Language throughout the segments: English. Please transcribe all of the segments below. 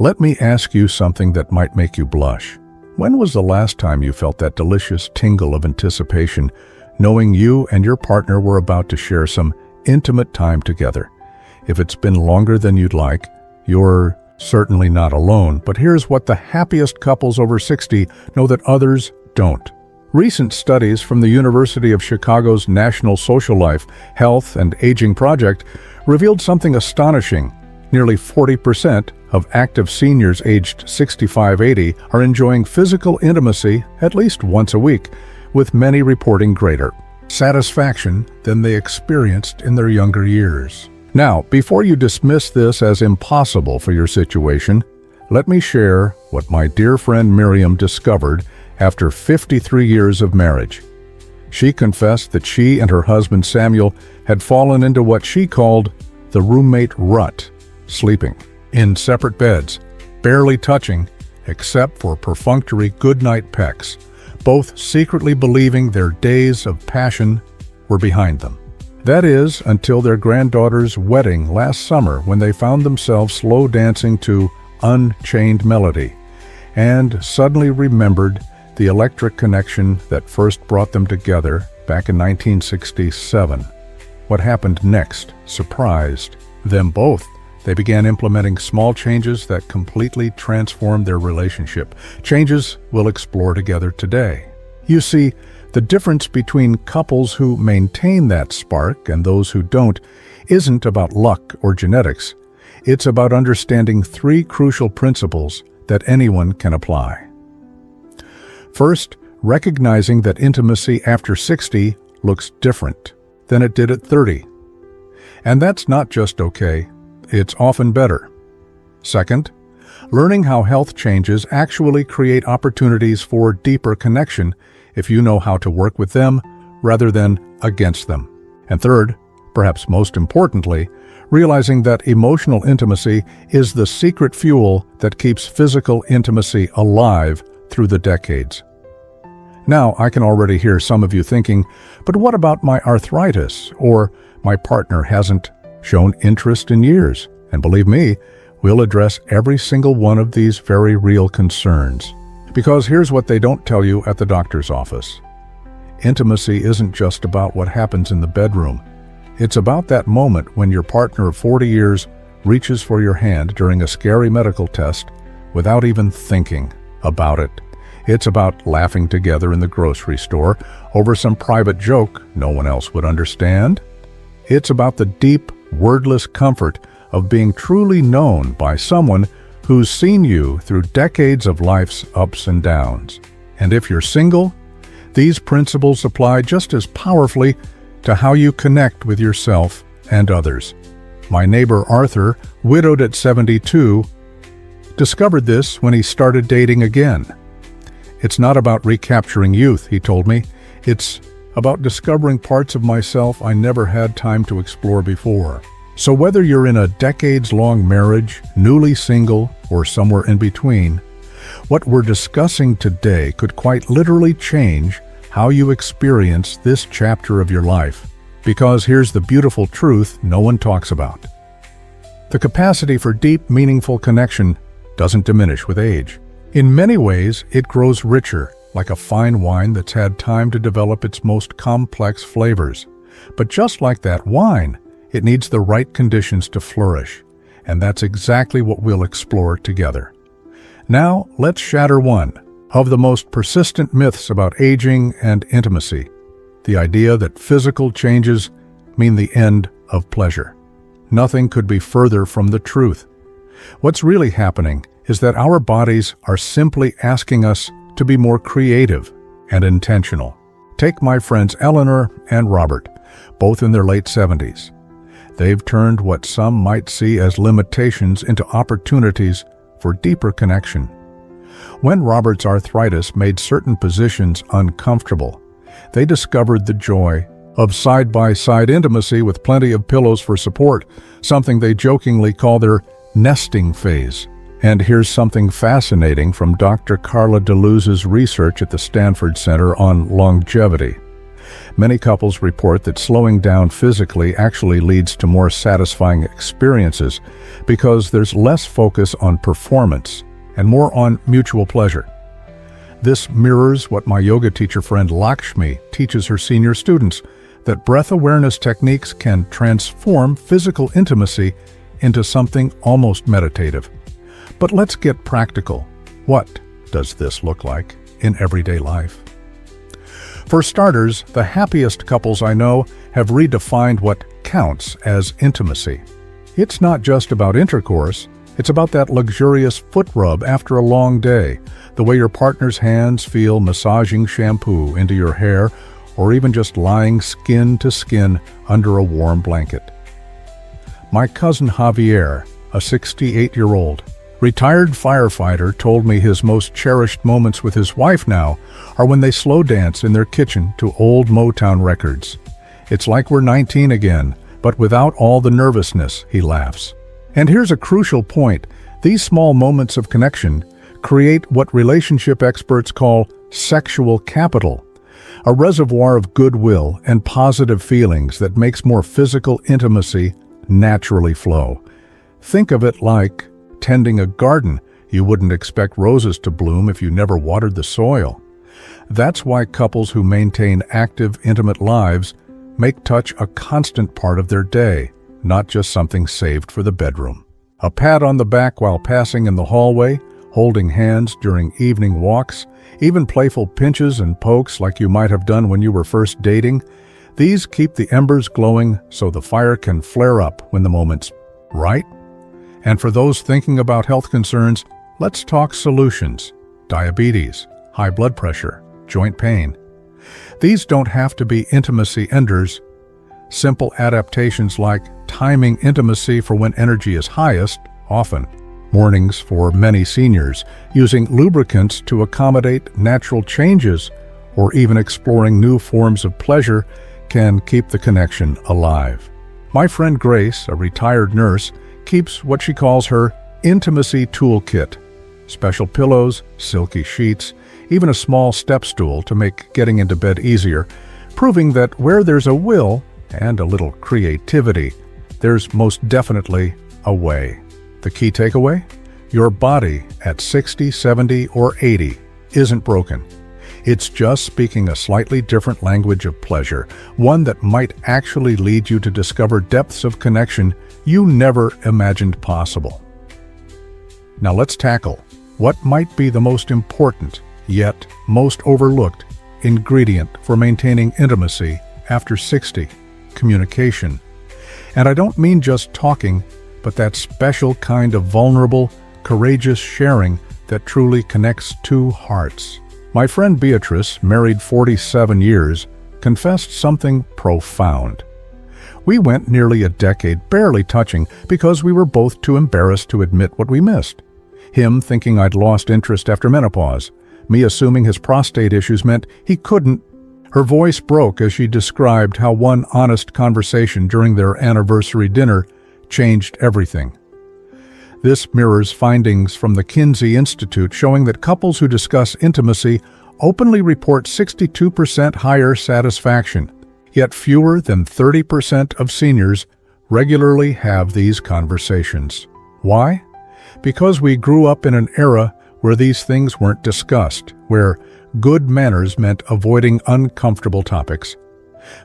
Let me ask you something that might make you blush. When was the last time you felt that delicious tingle of anticipation, knowing you and your partner were about to share some intimate time together? If it's been longer than you'd like, you're certainly not alone, but here's what the happiest couples over 60 know that others don't. Recent studies from the University of Chicago's National Social Life, Health, and Aging Project revealed something astonishing. Nearly 40% of active seniors aged 65-80 are enjoying physical intimacy at least once a week, with many reporting greater satisfaction than they experienced in their younger years. Now, before you dismiss this as impossible for your situation, let me share what my dear friend Miriam discovered after 53 years of marriage. She confessed that she and her husband Samuel had fallen into what she called the roommate rut, sleeping in separate beds, barely touching, except for perfunctory goodnight pecks, both secretly believing their days of passion were behind them. That is, until their granddaughter's wedding last summer, when they found themselves slow dancing to Unchained Melody, and suddenly remembered the electric connection that first brought them together back in 1967. What happened next surprised them both. They began implementing small changes that completely transformed their relationship, changes we'll explore together today. You see, the difference between couples who maintain that spark and those who don't isn't about luck or genetics. It's about understanding three crucial principles that anyone can apply. First, recognizing that intimacy after 60 looks different than it did at 30. And that's not just okay, it's often better. Second, learning how health changes actually create opportunities for deeper connection if you know how to work with them rather than against them. And third, perhaps most importantly, realizing that emotional intimacy is the secret fuel that keeps physical intimacy alive through the decades. Now, I can already hear some of you thinking, but what about my arthritis? Or my partner hasn't shown interest in years? And believe me, we'll address every single one of these very real concerns. Because here's what they don't tell you at the doctor's office. Intimacy isn't just about what happens in the bedroom. It's about that moment when your partner of 40 years reaches for your hand during a scary medical test without even thinking about it. It's about laughing together in the grocery store over some private joke no one else would understand. It's about the deep, wordless comfort of being truly known by someone who's seen you through decades of life's ups and downs. And if you're single, these principles apply just as powerfully to how you connect with yourself and others. My neighbor Arthur, widowed at 72, discovered this when he started dating again. It's not about recapturing youth, he told me. It's about discovering parts of myself I never had time to explore before. So whether you're in a decades-long marriage, newly single, or somewhere in between, what we're discussing today could quite literally change how you experience this chapter of your life. Because here's the beautiful truth no one talks about. The capacity for deep, meaningful connection doesn't diminish with age. In many ways, it grows richer, like a fine wine that's had time to develop its most complex flavors. But just like that wine, it needs the right conditions to flourish, and that's exactly what we'll explore together. Now, let's shatter one of the most persistent myths about aging and intimacy, the idea that physical changes mean the end of pleasure. Nothing could be further from the truth. What's really happening is that our bodies are simply asking us to be more creative and intentional. Take my friends Eleanor and Robert, both in their late 70s. They've turned what some might see as limitations into opportunities for deeper connection. When Robert's arthritis made certain positions uncomfortable, they discovered the joy of side-by-side intimacy with plenty of pillows for support, something they jokingly call their nesting phase. And here's something fascinating from Dr. Carla DeLuz's research at the Stanford Center on longevity. Many couples report that slowing down physically actually leads to more satisfying experiences because there's less focus on performance and more on mutual pleasure. This mirrors what my yoga teacher friend Lakshmi teaches her senior students, that breath awareness techniques can transform physical intimacy into something almost meditative. But let's get practical. What does this look like in everyday life? For starters, the happiest couples I know have redefined what counts as intimacy. It's not just about intercourse, it's about that luxurious foot rub after a long day, the way your partner's hands feel massaging shampoo into your hair, or even just lying skin to skin under a warm blanket. My cousin Javier, a 68-year-old, retired firefighter, told me his most cherished moments with his wife now are when they slow dance in their kitchen to old Motown records. It's like we're 19 again, but without all the nervousness, he laughs. And here's a crucial point. These small moments of connection create what relationship experts call sexual capital, a reservoir of goodwill and positive feelings that makes more physical intimacy naturally flow. Think of it like tending a garden. You wouldn't expect roses to bloom if you never watered the soil. That's why couples who maintain active, intimate lives make touch a constant part of their day, not just something saved for the bedroom. A pat on the back while passing in the hallway, holding hands during evening walks, even playful pinches and pokes like you might have done when you were first dating. These keep the embers glowing so the fire can flare up when the moment's right. And for those thinking about health concerns, let's talk solutions. Diabetes, high blood pressure, joint pain. These don't have to be intimacy enders. Simple adaptations like timing intimacy for when energy is highest, often mornings for many seniors, using lubricants to accommodate natural changes, or even exploring new forms of pleasure can keep the connection alive. My friend Grace, a retired nurse, keeps what she calls her intimacy toolkit. Special pillows, silky sheets, even a small step stool to make getting into bed easier, proving that where there's a will and a little creativity, there's most definitely a way. The key takeaway? Your body at 60, 70, or 80 isn't broken. It's just speaking a slightly different language of pleasure, one that might actually lead you to discover depths of connection you never imagined possible. Now let's tackle what might be the most important, yet most overlooked, ingredient for maintaining intimacy after 60, communication. And I don't mean just talking, but that special kind of vulnerable, courageous sharing that truly connects two hearts. My friend Beatrice, married 47 years, confessed something profound. We went nearly a decade barely touching because we were both too embarrassed to admit what we missed. Him thinking I'd lost interest after menopause, me assuming his prostate issues meant he couldn't. Her voice broke as she described how one honest conversation during their anniversary dinner changed everything. This mirrors findings from the Kinsey Institute showing that couples who discuss intimacy openly report 62% higher satisfaction, yet fewer than 30% of seniors regularly have these conversations. Why? Because we grew up in an era where these things weren't discussed, where good manners meant avoiding uncomfortable topics.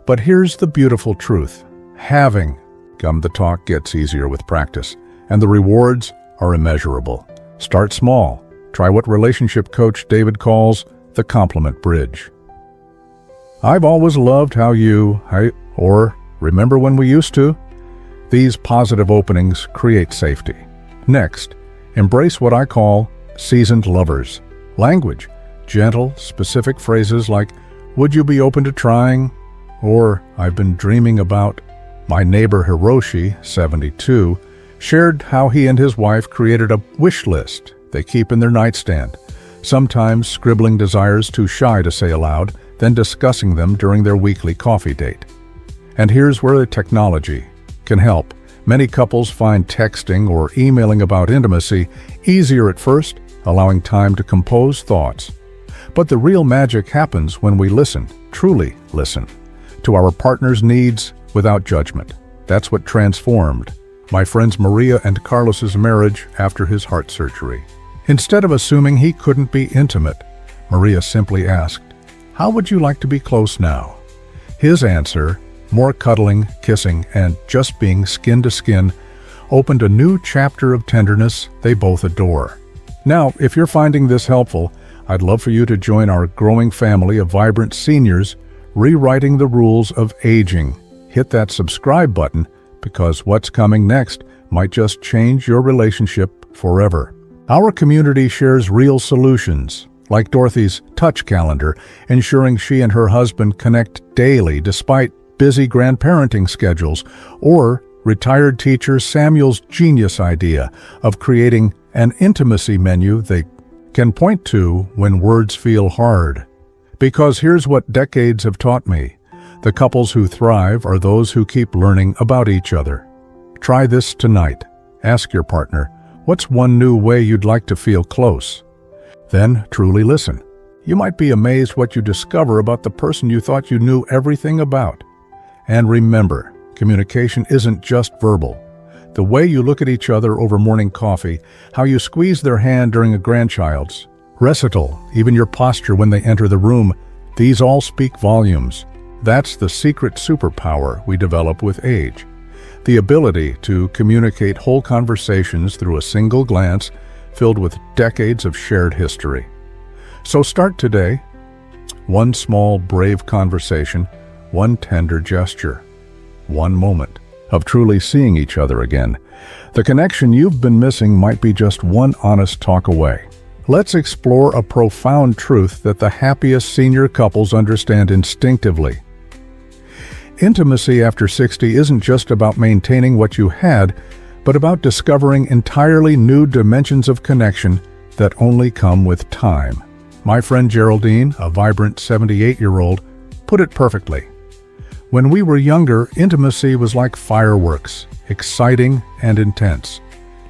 But here's the beautiful truth. The talk gets easier with practice, and the rewards are immeasurable. Start small. Try what relationship coach David calls the compliment bridge. I've always loved how or remember when we used to? These positive openings create safety. Next, embrace what I call seasoned lovers. Language, gentle, specific phrases like, would you be open to trying? Or, I've been dreaming about. My neighbor Hiroshi, 72, shared how he and his wife created a wish list they keep in their nightstand, sometimes scribbling desires too shy to say aloud, then discussing them during their weekly coffee date. And here's where the technology can help. Many couples find texting or emailing about intimacy easier at first, allowing time to compose thoughts. But the real magic happens when we listen, truly listen. to our partner's needs without judgment. That's what transformed my friends Maria and Carlos's marriage after his heart surgery. Instead of assuming he couldn't be intimate, Maria simply asked, "How would you like to be close now?" His answer, more cuddling, kissing, and just being skin to skin, opened a new chapter of tenderness they both adore. Now, if you're finding this helpful, I'd love for you to join our growing family of vibrant seniors rewriting the rules of aging. Hit that subscribe button because what's coming next might just change your relationship forever. Our community shares real solutions, like Dorothy's touch calendar, ensuring she and her husband connect daily despite busy grandparenting schedules, or retired teacher Samuel's genius idea of creating an intimacy menu they can point to when words feel hard. Because here's what decades have taught me: the couples who thrive are those who keep learning about each other. Try this tonight. Ask your partner, what's one new way you'd like to feel close? Then truly listen. You might be amazed what you discover about the person you thought you knew everything about. And remember, communication isn't just verbal. The way you look at each other over morning coffee, how you squeeze their hand during a grandchild's recital, even your posture when they enter the room, these all speak volumes. That's the secret superpower we develop with age. The ability to communicate whole conversations through a single glance filled with decades of shared history. So start today. One small, brave conversation, one tender gesture, one moment of truly seeing each other again. The connection you've been missing might be just one honest talk away. Let's explore a profound truth that the happiest senior couples understand instinctively. Intimacy after 60 isn't just about maintaining what you had, but about discovering entirely new dimensions of connection that only come with time. My friend Geraldine, a vibrant 78-year-old, put it perfectly. When we were younger, intimacy was like fireworks, exciting and intense.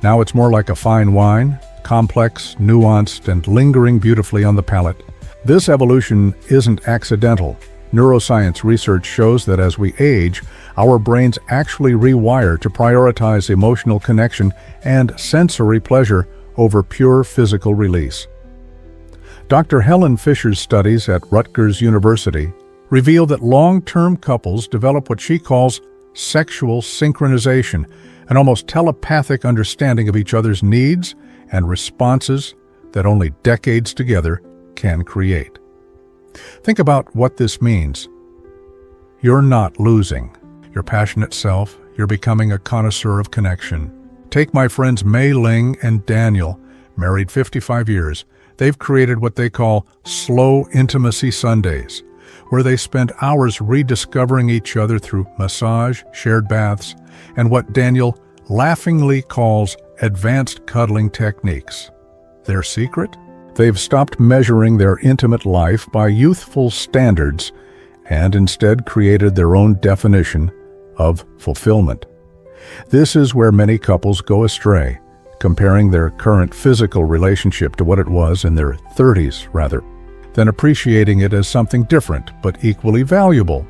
Now it's more like a fine wine, complex, nuanced, and lingering beautifully on the palate. This evolution isn't accidental. Neuroscience research shows that as we age, our brains actually rewire to prioritize emotional connection and sensory pleasure over pure physical release. Dr. Helen Fisher's studies at Rutgers University reveal that long-term couples develop what she calls sexual synchronization, an almost telepathic understanding of each other's needs and responses that only decades together can create. Think about what this means. You're not losing your passionate self, you're becoming a connoisseur of connection. Take my friends Mei Ling and Daniel, married 55 years. They've created what they call slow intimacy Sundays, where they spend hours rediscovering each other through massage, shared baths, and what Daniel laughingly calls advanced cuddling techniques. Their secret? They've stopped measuring their intimate life by youthful standards and instead created their own definition of fulfillment. This is where many couples go astray, comparing their current physical relationship to what it was in their 30s, rather than appreciating it as something different but equally valuable.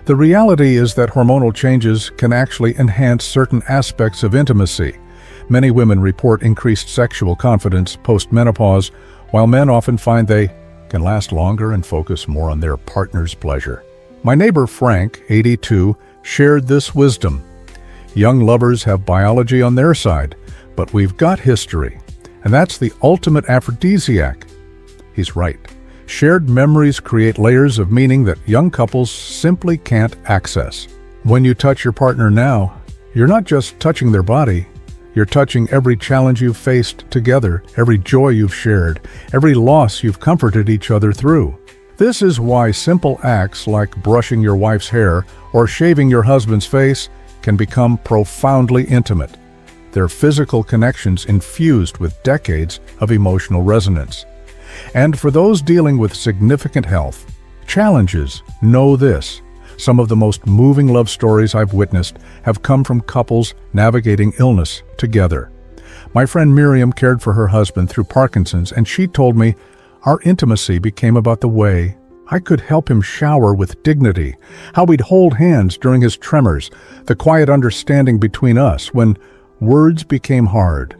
The reality is that hormonal changes can actually enhance certain aspects of intimacy. Many women report increased sexual confidence post-menopause, while men often find they can last longer and focus more on their partner's pleasure. My neighbor Frank, 82, shared this wisdom. Young lovers have biology on their side, but we've got history, and that's the ultimate aphrodisiac. He's right. Shared memories create layers of meaning that young couples simply can't access. When you touch your partner now, you're not just touching their body, you're touching every challenge you've faced together, every joy you've shared, every loss you've comforted each other through. This is why simple acts like brushing your wife's hair or shaving your husband's face can become profoundly intimate. They're physical connections infused with decades of emotional resonance. And for those dealing with significant health challenges, know this. Some of the most moving love stories I've witnessed have come from couples navigating illness together. My friend Miriam cared for her husband through Parkinson's, and she told me, "Our intimacy became about the way I could help him shower with dignity, how we'd hold hands during his tremors, the quiet understanding between us when words became hard.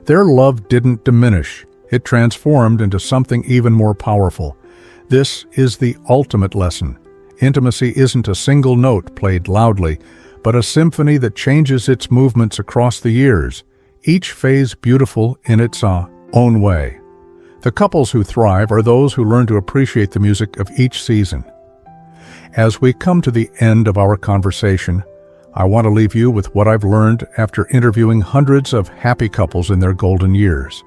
Their love didn't diminish. It transformed into something even more powerful. This is the ultimate lesson. Intimacy isn't a single note played loudly, but a symphony that changes its movements across the years, each phase beautiful in its own way. The couples who thrive are those who learn to appreciate the music of each season. As we come to the end of our conversation, I want to leave you with what I've learned after interviewing hundreds of happy couples in their golden years.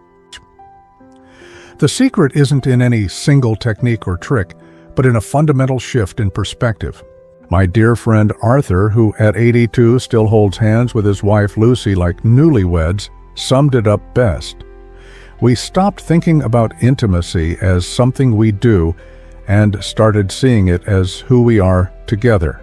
The secret isn't in any single technique or trick, but in a fundamental shift in perspective. My dear friend Arthur, who at 82 still holds hands with his wife Lucy like newlyweds, summed it up best. We stopped thinking about intimacy as something we do and started seeing it as who we are together.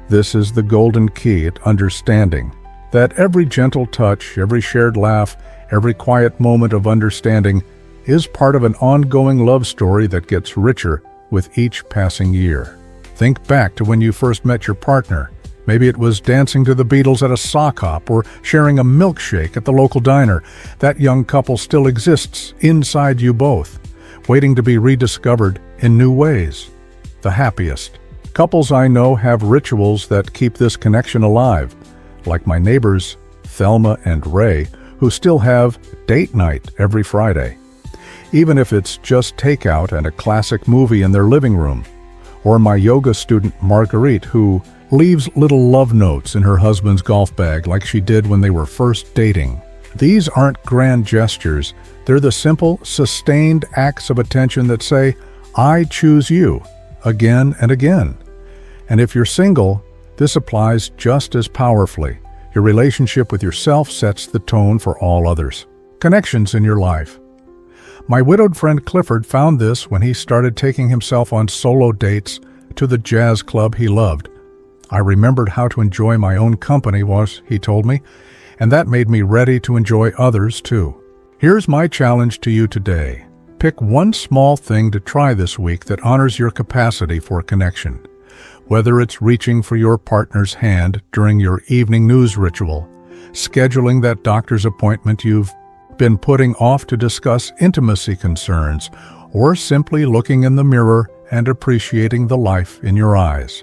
This is the golden key at understanding that every gentle touch, every shared laugh, every quiet moment of understanding is part of an ongoing love story that gets richer with each passing year. Think back to when you first met your partner. Maybe it was dancing to the Beatles at a sock hop or sharing a milkshake at the local diner. That young couple still exists inside you both, waiting to be rediscovered in new ways. The happiest couples I know have rituals that keep this connection alive, like my neighbors Thelma and Ray, who still have date night every Friday, even if it's just takeout and a classic movie in their living room. Or my yoga student Marguerite, who leaves little love notes in her husband's golf bag like she did when they were first dating. These aren't grand gestures. They're the simple, sustained acts of attention that say, "I choose you," again and again. And if you're single, this applies just as powerfully. Your relationship with yourself sets the tone for all others. Connections in your life. My widowed friend Clifford found this when he started taking himself on solo dates to the jazz club he loved. I remembered how to enjoy my own company, he told me, and that made me ready to enjoy others too. Here's my challenge to you today. Pick one small thing to try this week that honors your capacity for connection. Whether it's reaching for your partner's hand during your evening news ritual, scheduling that doctor's appointment you've been putting off to discuss intimacy concerns, or simply looking in the mirror and appreciating the life in your eyes.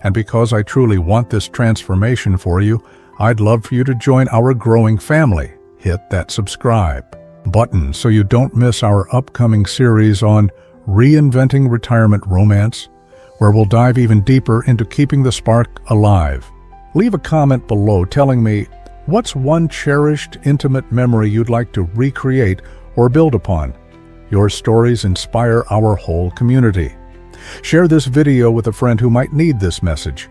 And because I truly want this transformation for you, I'd love for you to join our growing family. Hit that subscribe button so you don't miss our upcoming series on reinventing retirement romance, where we'll dive even deeper into keeping the spark alive. Leave a comment below telling me, what's one cherished, intimate memory you'd like to recreate or build upon? Your stories inspire our whole community. Share this video with a friend who might need this message.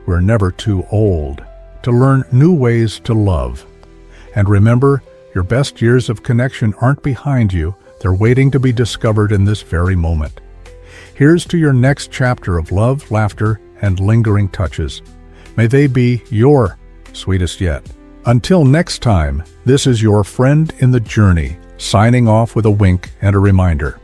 We're never too old to learn new ways to love. And remember, your best years of connection aren't behind you. They're waiting to be discovered in this very moment. Here's to your next chapter of love, laughter, and lingering touches. May they be your sweetest yet. Until next time, this is your friend in the journey, signing off with a wink and a reminder.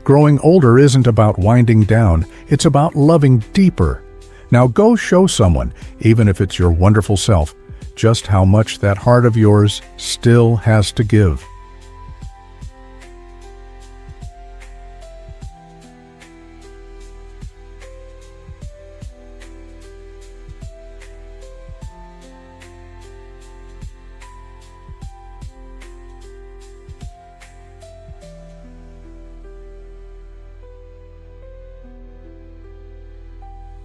Growing older isn't about winding down, it's about loving deeper. Now go show someone, even if it's your wonderful self, just how much that heart of yours still has to give.